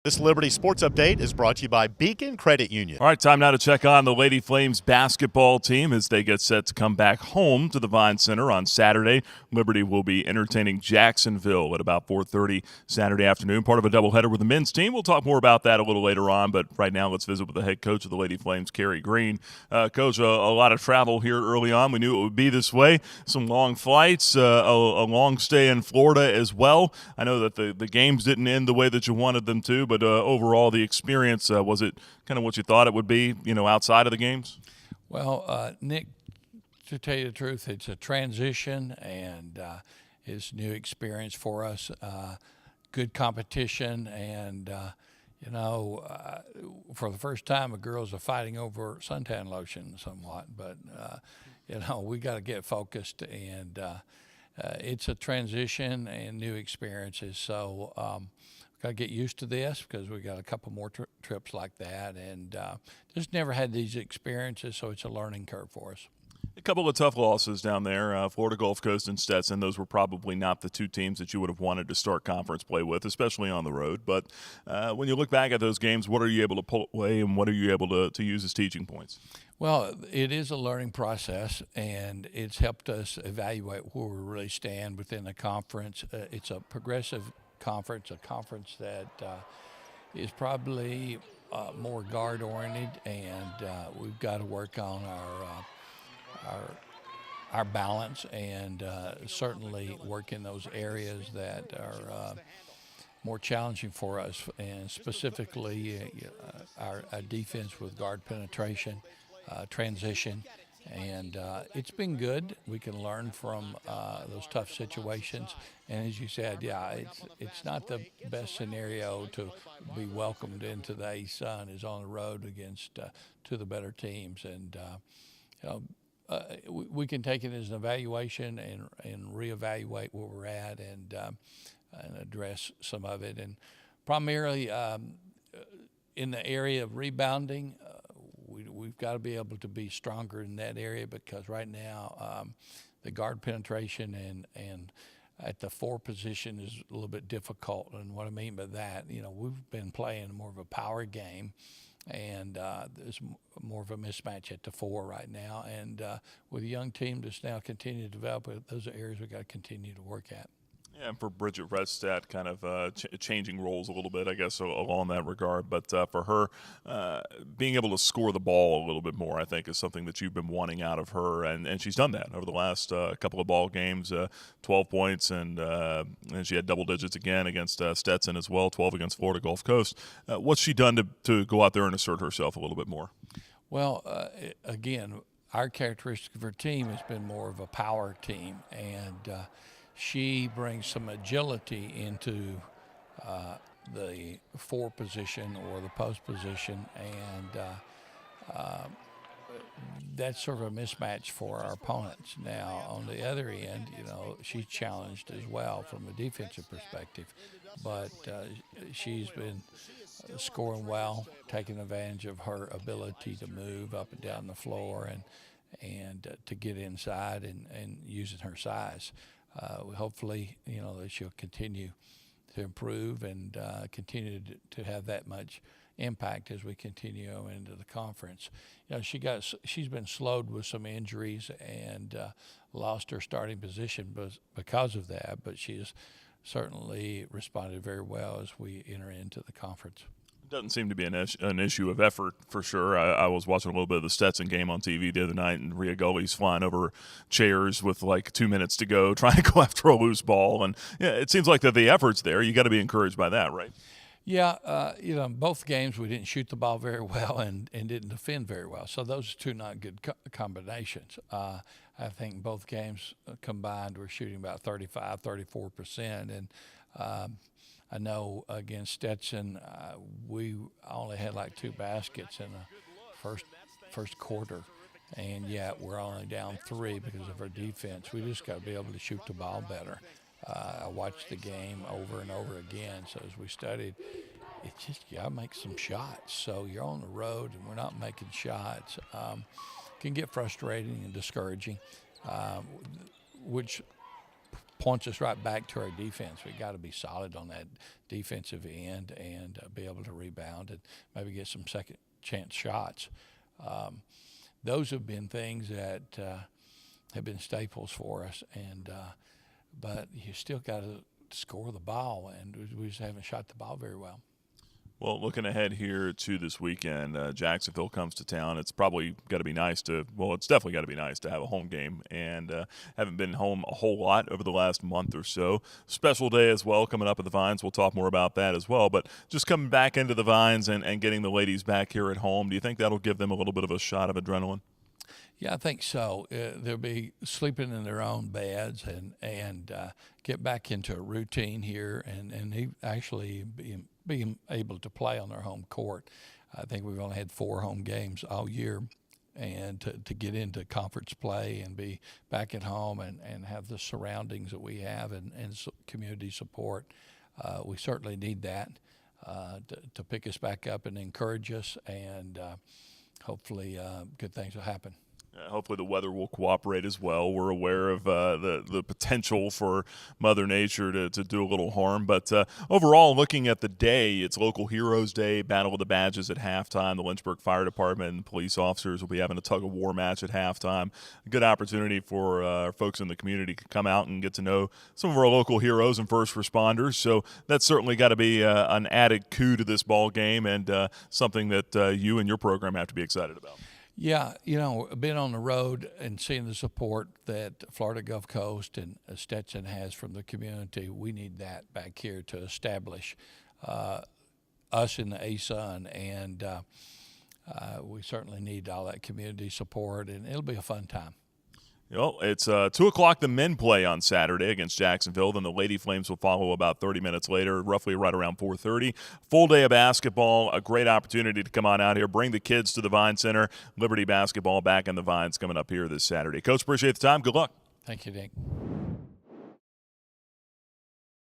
This Liberty Sports Update is brought to you by Beacon Credit Union. All right, time now to check on the Lady Flames basketball team as they get set to come back home to the Vine Center on Saturday. Liberty will be entertaining Jacksonville at about 4:30 Saturday afternoon, part of a doubleheader with the men's team. We'll talk more about that a little later on, but right now let's visit with the head coach of the Lady Flames, Kerry Green. Coach, a lot of travel here early on. We knew it would be this way. Some long flights, a long stay in Florida as well. I know that the games didn't end the way that you wanted them to, but overall the experience, was it kind of what you thought it would be, outside of the games? Well, Nick, to tell you the truth, it's a transition and it's new experience for us. Good competition and, for the first time, the girls are fighting over suntan lotion somewhat, but, we got to get focused and it's a transition and new experiences. So, got to get used to this because we got a couple more trips like that, and just never had these experiences, so it's a learning curve for us. A couple of tough losses down there, Florida Gulf Coast and Stetson. Those were probably not the two teams that you would have wanted to start conference play with, especially on the road. But when you look back at those games, what are you able to pull away and what are you able to use as teaching points? Well, it is a learning process, and it's helped us evaluate where we really stand within the conference. It's a progressive conference, a conference that is probably more guard-oriented, and we've got to work on our balance and certainly work in those areas that are more challenging for us, and specifically our defense with guard penetration, transition. And it's been good. We can learn from those tough situations. And as you said, it's not the best scenario to be welcomed into the A-Sun is on the road against two of the better teams. And we can take it as an evaluation and reevaluate where we're at and address some of it. And primarily in the area of rebounding, we've got to be able to be stronger in that area because right now the guard penetration and at the 4 position is a little bit difficult. And what I mean by that, we've been playing more of a power game, and there's more of a mismatch at the 4 right now. And with a young team that's now continuing to develop, those are areas we've got to continue to work at. Yeah, and for Bridget Redstadt, kind of changing roles a little bit, I guess, along that regard. But for her, being able to score the ball a little bit more, I think, is something that you've been wanting out of her. And she's done that over the last couple of ball games, 12 points, and she had double digits again against Stetson as well, 12 against Florida Gulf Coast. What's she done to go out there and assert herself a little bit more? Well, again, our characteristic of her team has been more of a power team, and she brings some agility into the 4 position or the post position, and that's sort of a mismatch for our opponents. Now, on the other end, she's challenged as well from a defensive perspective, but she's been scoring well, taking advantage of her ability to move up and down the floor and to get inside and using her size. Hopefully, that she'll continue to improve and continue to have that much impact as we continue into the conference. She's been slowed with some injuries and lost her starting position because of that, but she has certainly responded very well as we enter into the conference. Doesn't seem to be an issue of effort for sure. I was watching a little bit of the Stetson game on TV the other night, and Rhea Gully's flying over chairs with like 2 minutes to go, trying to go after a loose ball. And it seems like that the effort's there. You got to be encouraged by that, right? Yeah, both games we didn't shoot the ball very well and didn't defend very well. So those are two not good combinations. I think both games combined we're shooting about 35, 34%. And I know against Stetson, we only had like 2 baskets in the first quarter, and yet we're only down 3 because of our defense. We just got to be able to shoot the ball better. I watched the game over and over again, so as we studied, it's just you got to make some shots. So you're on the road and we're not making shots. Can get frustrating and discouraging, which points us right back to our defense. We got to be solid on that defensive end and be able to rebound and maybe get some second chance shots. Those have been things that have been staples for us, and but you still got to score the ball, and we just haven't shot the ball very well. Well, looking ahead here to this weekend, Jacksonville comes to town. It's probably got to be nice it's definitely got to be nice to have a home game, and haven't been home a whole lot over the last month or so. Special day as well coming up at the Vines. We'll talk more about that as well. But just coming back into the Vines and getting the ladies back here at home, do you think that'll give them a little bit of a shot of adrenaline? Yeah, I think so. They'll be sleeping in their own beds and get back into a routine here and actually being able to play on their home court. I think we've only had 4 home games all year, and to get into conference play and be back at home and have the surroundings that we have and community support, we certainly need that to pick us back up and encourage us, and hopefully good things will happen. Hopefully the weather will cooperate as well. We're aware of the potential for Mother Nature to do a little harm. But overall, looking at the day, it's Local Heroes Day, Battle of the Badges at halftime. The Lynchburg Fire Department and police officers will be having a tug-of-war match at halftime. A good opportunity for folks in the community to come out and get to know some of our local heroes and first responders. So that's certainly got to be an added coup to this ball game, and something that you and your program have to be excited about. Yeah, being on the road and seeing the support that Florida Gulf Coast and Stetson has from the community, we need that back here to establish us in the ASUN, and we certainly need all that community support, and it'll be a fun time. Well, it's 2 o'clock. The men play on Saturday against Jacksonville. Then the Lady Flames will follow about 30 minutes later, roughly right around 4:30. Full day of basketball. A great opportunity to come on out here, bring the kids to the Vine Center. Liberty basketball back in the Vines coming up here this Saturday. Coach, appreciate the time. Good luck. Thank you, Nick.